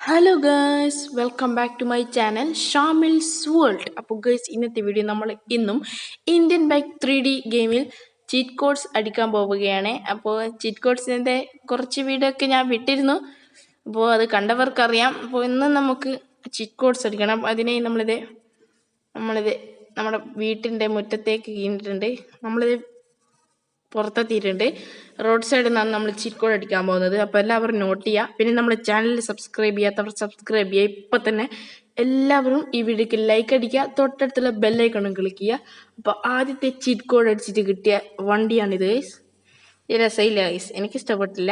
Hello guys, welcome back to my channel Shamil's world. അപ്പോൾ guys, ഇന്നത്തെ video നമ്മൾ ഇന്നും ഇന്ത്യൻ ബൈക്ക് 3D ഗെയിമിൽ ചീറ്റ് കോഡ്സ് അടിക്കാൻ പോവുകയാണ്. അപ്പോൾ ചീറ്റ് കോഡ്സിൻ്റെ കുറച്ച് വീഡിയോ ഒക്കെ ഞാൻ വിട്ടിരുന്നു, അപ്പോൾ അത് കണ്ടവർക്കറിയാം. അപ്പോൾ ഇന്ന് നമുക്ക് ചീറ്റ് കോഡ്സ് അടിക്കണം. അതിനായി നമ്മളിത് നമ്മുടെ വീട്ടിൻ്റെ മുറ്റത്തേക്ക് കീണിട്ടുണ്ട്. നമ്മളിത് പുറത്തെത്തിയിട്ടുണ്ട്. റോഡ് സൈഡിൽ നിന്നാണ് നമ്മൾ ചീറ്റ് കോഡ് അടിക്കാൻ പോകുന്നത്. അപ്പോൾ എല്ലാവരും നോട്ട് ചെയ്യുക. പിന്നെ നമ്മുടെ ചാനൽ സബ്സ്ക്രൈബ് ചെയ്യാത്തവർ സബ്സ്ക്രൈബ് ചെയ്യുക. ഇപ്പം തന്നെ എല്ലാവരും ഈ വീഡിയോക്ക് ലൈക്ക് അടിക്കുക, തൊട്ടടുത്തുള്ള ബെല്ലൈക്കണും ക്ലിക്ക് ചെയ്യുക. അപ്പോൾ ആദ്യത്തെ ചീറ്റ് കോഡ് അടിച്ചിട്ട് കിട്ടിയ വണ്ടിയാണിത് ഗൈസ്. ഇത് രസമില്ല ഗൈസ്, എനിക്കിഷ്ടപ്പെട്ടില്ല.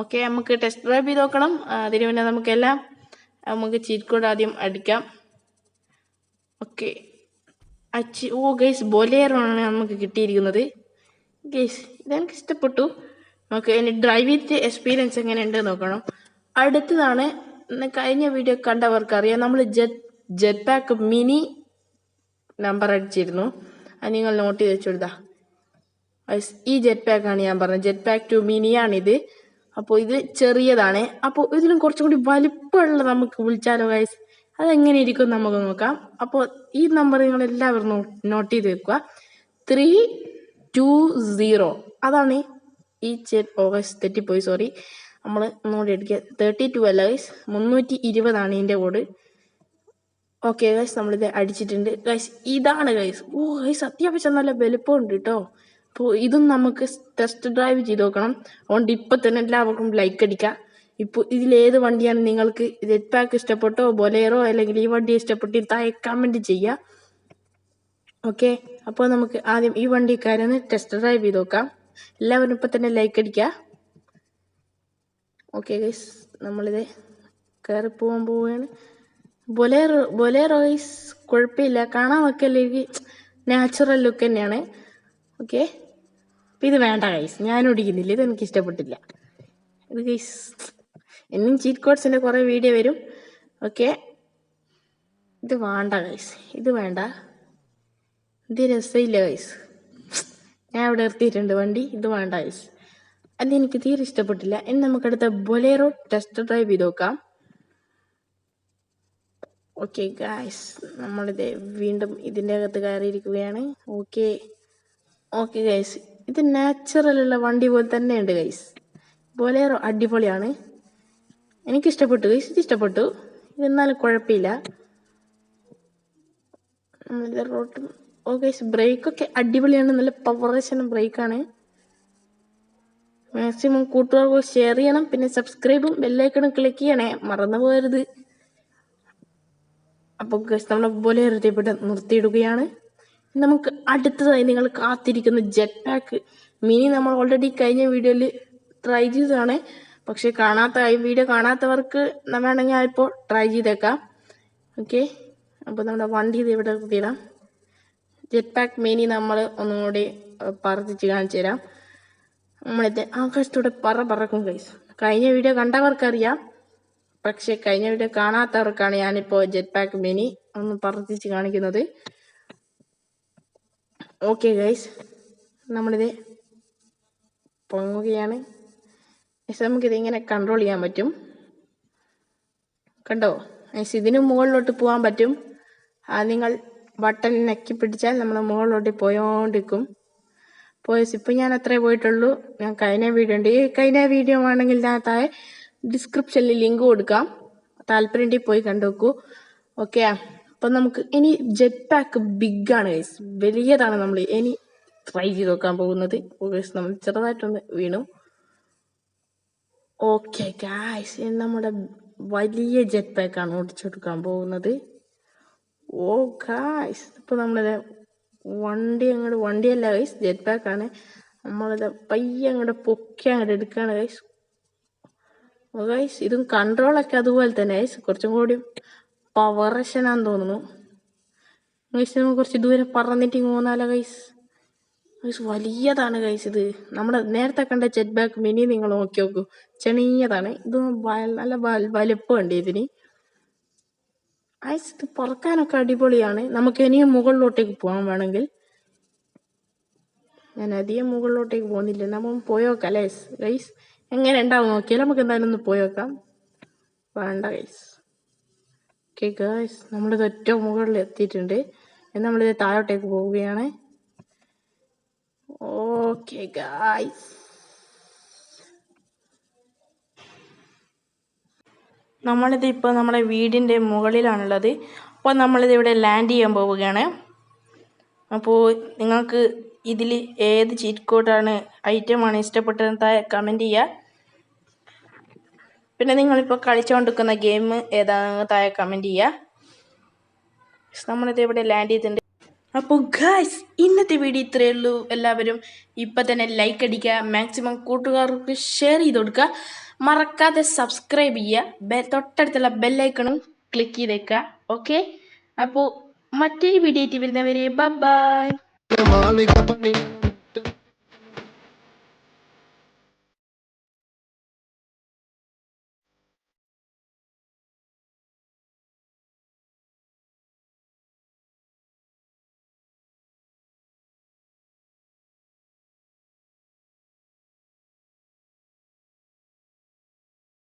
ഓക്കെ, നമുക്ക് ടെസ്റ്റ് ഡ്രൈവ് ചെയ്ത് നോക്കണം. അതിന് മുന്നേ നമുക്ക് ചീറ്റ് കോഡ് ആദ്യം അടിക്കാം. ഓക്കെ, ഗൈസ്, ബൊലേറോ ആണ് നമുക്ക് കിട്ടിയിരിക്കുന്നത്. ഗൈസ്, ഇതെനിക്ക് ഇഷ്ടപ്പെട്ടു. നമുക്ക് ഇനി ഡ്രൈവ് ചെയ്തിട്ട് എക്സ്പീരിയൻസ് എങ്ങനെയുണ്ട് നോക്കണം. അടുത്തതാണ്, കഴിഞ്ഞ വീഡിയോ കണ്ടവർക്കറിയാം, നമ്മൾ ജെറ്റ് പാക്ക് മിനി നമ്പർ അടിച്ചിരുന്നു. അത് നിങ്ങൾ നോട്ട് ചെയ്ത് വെച്ചെടുത്താ. ഈ ജെറ്റ് പാക്കാണ് ഞാൻ പറഞ്ഞത്. ജെറ്റ് പാക്ക് 2 മിനിയാണിത്. അപ്പോൾ ഇത് ചെറിയതാണ്. അപ്പോൾ ഇതിലും കുറച്ചും കൂടി വലിപ്പമുള്ള നമുക്ക് വിളിച്ചാലോ ഗൈസ്? അതെങ്ങനെ ഇരിക്കും നമുക്ക് നോക്കാം. അപ്പോൾ ഈ നമ്പർ നിങ്ങൾ എല്ലാവരും നോട്ട് ചെയ്ത് വെക്കുക. 320 അതാണ് ഈ ഗൈസ്, തെറ്റിപ്പോയി, സോറി. നമ്മൾ ഒന്നുകൂടി അടിക്കുക. 32 അല്ല ഗൈസ്, 320 ഇതിൻ്റെ കോഡ്. ഓക്കെ ഗൈസ്, നമ്മളിത് അടിച്ചിട്ടുണ്ട് ഗൈസ്. ഇതാണ് ഗൈസ്. ഗൈസ്, അത്യാവശ്യം നല്ല വലുപ്പമുണ്ട് കേട്ടോ. അപ്പോൾ ഇതും നമുക്ക് ടെസ്റ്റ് ഡ്രൈവ് ചെയ്ത് നോക്കണം. അതുകൊണ്ട് ഇപ്പം തന്നെ എല്ലാവർക്കും ലൈക്ക് അടിക്കുക. ഇപ്പോൾ ഇതിലേത് വണ്ടിയാണ് നിങ്ങൾക്ക് ജെറ്റ് പാക്ക് ഇഷ്ടപ്പെട്ടോ, ബൊലേറോ, അല്ലെങ്കിൽ ഈ വണ്ടി ഇഷ്ടപ്പെട്ടോ താഴെ കമൻറ്റ് ചെയ്യുക. ഓക്കെ, അപ്പോൾ നമുക്ക് ആദ്യം ഈ വണ്ടിക്കാരൊന്ന് ടെസ്റ്റ് ഡ്രൈവ് ചെയ്ത് നോക്കാം. എല്ലാവരും ഇപ്പം തന്നെ ലൈക്ക് അടിക്കുക. ഓക്കെ ഗൈസ്, നമ്മളിത് കയറി പോവുകയാണ്. ബൊലേറോ ഗൈസ് കുഴപ്പമില്ല, കാണാൻ വെക്കല്ലേ, നാച്ചുറൽ ലുക്ക് തന്നെയാണ്. ഓക്കെ, അപ്പം ഇത് വേണ്ട ഗൈസ്, ഞാൻ ഓടിക്കുന്നില്ല, ഇത് എനിക്ക് ഇഷ്ടപ്പെട്ടില്ല. ഇത് ഗൈസ്, ഇനിയും ചീറ്റ് കോഡ്സിൻ്റെ കുറേ വീഡിയോ വരും. ഓക്കെ, ഇത് വേണ്ട ഗൈസ്, ഇത് വേണ്ട, ഇത് രസമില്ല ഗൈസ്. ഞാൻ ഇവിടെ നിർത്തിയിട്ടുണ്ട് വണ്ടി, ഇത് വേണ്ട ഗൈസ്, അതെനിക്ക് തീരെ ഇഷ്ടപ്പെട്ടില്ല. ഇനി നമുക്കടുത്ത ബൊലേറോ ടെസ്റ്റ് ഡ്രൈവ് ചെയ്ത് നോക്കാം. ഓക്കെ ഗൈസ്, നമ്മളിത് വീണ്ടും ഇതിൻ്റെ അകത്ത് കയറിയിരിക്കുകയാണ്. ഓക്കെ ഗൈസ്, ഇത് നാച്ചുറലുള്ള വണ്ടി പോലെ തന്നെയുണ്ട് ഗൈസ്. ബൊലേറോ അടിപൊളിയാണ്, എനിക്കിഷ്ടപ്പെട്ടു ഗൈസ്, ഇത് ഇഷ്ടപ്പെട്ടു. ഇതെന്നാലും കുഴപ്പമില്ല. നമ്മളിത് റോട്ടും ഗൈസ്, ബ്രേക്കൊക്കെ അടിപൊളിയാണ്, നല്ല പവറേഷൻ ബ്രേക്കാണ്. മാക്സിമം കൂട്ടുകാർക്ക് ഷെയർ ചെയ്യണം. പിന്നെ സബ്സ്ക്രൈബും ബെല്ലൈക്കണും ക്ലിക്ക് ചെയ്യണേ, മറന്നു പോകരുത്. അപ്പോൾ ഗൈസ്, നമ്മൾ ബൊലേറോ ഇവിടെ നിർത്തിയിടുകയാണ്. നമുക്ക് അടുത്തതായി നിങ്ങൾ കാത്തിരിക്കുന്ന ജെറ്റ് പാക്ക് മിനി നമ്മൾ ഓൾറെഡി കഴിഞ്ഞ വീഡിയോയിൽ ട്രൈ ചെയ്തതാണ്. പക്ഷെ വീഡിയോ കാണാത്തവർക്ക് വേണമെങ്കിൽ ഇപ്പോൾ ട്രൈ ചെയ്തേക്കാം. ഓക്കെ, അപ്പോൾ നമ്മുടെ വണ്ടി ഇത് ഇവിടെ നിർത്തിയിടാം. ജെറ്റ് പാക്ക് മിനി നമ്മൾ ഒന്നുകൂടി പറത്തിച്ച് കാണിച്ചു തരാം. നമ്മളിത് ആകാശത്തൂടെ പറക്കും ഗൈസ്. കഴിഞ്ഞ വീഡിയോ കണ്ടവർക്കറിയാം, പക്ഷെ കഴിഞ്ഞ വീഡിയോ കാണാത്തവർക്കാണ് ഞാനിപ്പോൾ ജെറ്റ് പാക്ക് മിനി ഒന്ന് പറത്തിച്ച് കാണിക്കുന്നത്. ഓക്കെ ഗൈസ്, നമ്മളിത് പൊങ്ങുകയാണ്. നമുക്കിത് ഇങ്ങനെ കൺട്രോൾ ചെയ്യാൻ പറ്റും, കണ്ടോ ഗൈസ്? ഇതിന് മുകളിലോട്ട് പോകാൻ പറ്റും. നിങ്ങൾ ബട്ടൺ നക്കി പിടിച്ചാൽ നമ്മൾ മുകളിലോട്ട് പോയോണ്ടിരിക്കും. ഇപ്പം ഞാൻ അത്രേ പോയിട്ടുള്ളൂ. ഞാൻ കഴിഞ്ഞ വീഡിയോ ആണെങ്കിൽ ഞാൻ താഴെ ഡിസ്ക്രിപ്ഷനിൽ ലിങ്ക് കൊടുക്കാം, താല്പര്യം പോയി കണ്ടുനോക്കൂ. ഓക്കെ, അപ്പം നമുക്ക് ഇനി ജെറ്റ് പാക്ക് ബിഗ് ആണ് ഗൈസ്, വലിയതാണ്. നമ്മൾ ഇനി ട്രൈ ചെയ്ത് നോക്കാൻ പോകുന്നത്. നമ്മൾ ചെറുതായിട്ടൊന്ന് വീണു. ഓക്കെ ഗൈസ്, നമ്മുടെ വലിയ ജെറ്റ് പാക്കാണ് ഓടിച്ചെടുക്കാൻ പോകുന്നത്. ഗൈസ്, ഇപ്പോൾ നമ്മളിത് വണ്ടിയല്ല ഗൈസ്, ജെറ്റ് പാക്കാണ്. നമ്മളിത് പയ്യെ അങ്ങോട്ട് പൊക്കി അങ്ങോട്ട് എടുക്കുകയാണ് ഗൈസ്. ഗൈസ്, ഇതും കൺട്രോളൊക്കെ അതുപോലെ തന്നെ ഗൈസ്, കുറച്ചും കൂടി പവറേഷനാന്ന് തോന്നുന്നു ഗൈസ്. നമുക്ക് കുറച്ച് ദൂരെ പറന്നിട്ട് പോന്നാലോ ഗൈസ്? വലിയതാണ് ഗൈസ് ഇത്. നമ്മുടെ നേരത്തെ കണ്ട ജെറ്റ് പാക്ക് മിനി നിങ്ങൾ നോക്കി നോക്കൂ, ചെറിയതാണ്. ഇത് നല്ല വലുപ്പമുണ്ട് ഇതിന് ഗൈസ്. ഇത് പറക്കാനൊക്കെ അടിപൊളിയാണ്. നമുക്ക് ഇനിയും മുകളിലോട്ടേക്ക് പോകാൻ വേണമെങ്കിൽ. ഞാൻ അധികം മുകളിലോട്ടേക്ക് പോകുന്നില്ല, നമ്മൾ പോയോക്കാം അല്ലേ ഗൈസ്? എങ്ങനെ ഉണ്ടാവും നോക്കിയാൽ നമുക്ക് എന്തായാലും ഒന്ന് പോയോക്കാം. വേണ്ട ഗൈസ്. ഓക്കെ ഗൈസ്, നമ്മളിത് ഏറ്റവും മുകളിൽ എത്തിയിട്ടുണ്ട്. നമ്മളിത് താഴോട്ടേക്ക് പോവുകയാണ്. ഓക്കെ ഗൈസ്, നമ്മളിത് ഇപ്പോൾ നമ്മുടെ വീടിൻ്റെ മുകളിലാണുള്ളത്. അപ്പോൾ നമ്മളിത് ഇവിടെ ലാൻഡ് ചെയ്യാൻ പോവുകയാണ്. അപ്പോൾ നിങ്ങൾക്ക് ഇതിൽ ഏത് ചീറ്റ് കോഡാണ് ഐറ്റമാണ് ഇഷ്ടപ്പെട്ടതെന്ന് താഴെ കമൻറ്റ് ചെയ്യുക. പിന്നെ നിങ്ങളിപ്പോൾ കളിച്ചുകൊണ്ടിരിക്കുന്ന ഗെയിം ഏതാണെന്ന് താഴെ കമൻറ്റ് ചെയ്യുക. നമ്മളിത് ഇവിടെ ലാൻഡ് ചെയ്തിട്ടുണ്ട്. അപ്പോൾ ഗൈസ്, ഇന്നത്തെ വീഡിയോ ഇത്രയേ ഉള്ളൂ. എല്ലാവരും ഇപ്പം തന്നെ ലൈക്ക് അടിക്കുക, മാക്സിമം കൂട്ടുകാർക്ക് ഷെയർ ചെയ്ത് കൊടുക്കുക, മറക്കാതെ സബ്സ്ക്രൈബ് ചെയ്യുക, തൊട്ടടുത്തുള്ള ബെല്ലൈക്കണും ക്ലിക്ക് ചെയ്തേക്കുക. ഓക്കെ, അപ്പോൾ മറ്റൊരു വീഡിയോ ആയിട്ട് വരുന്നവരെ ബൈ.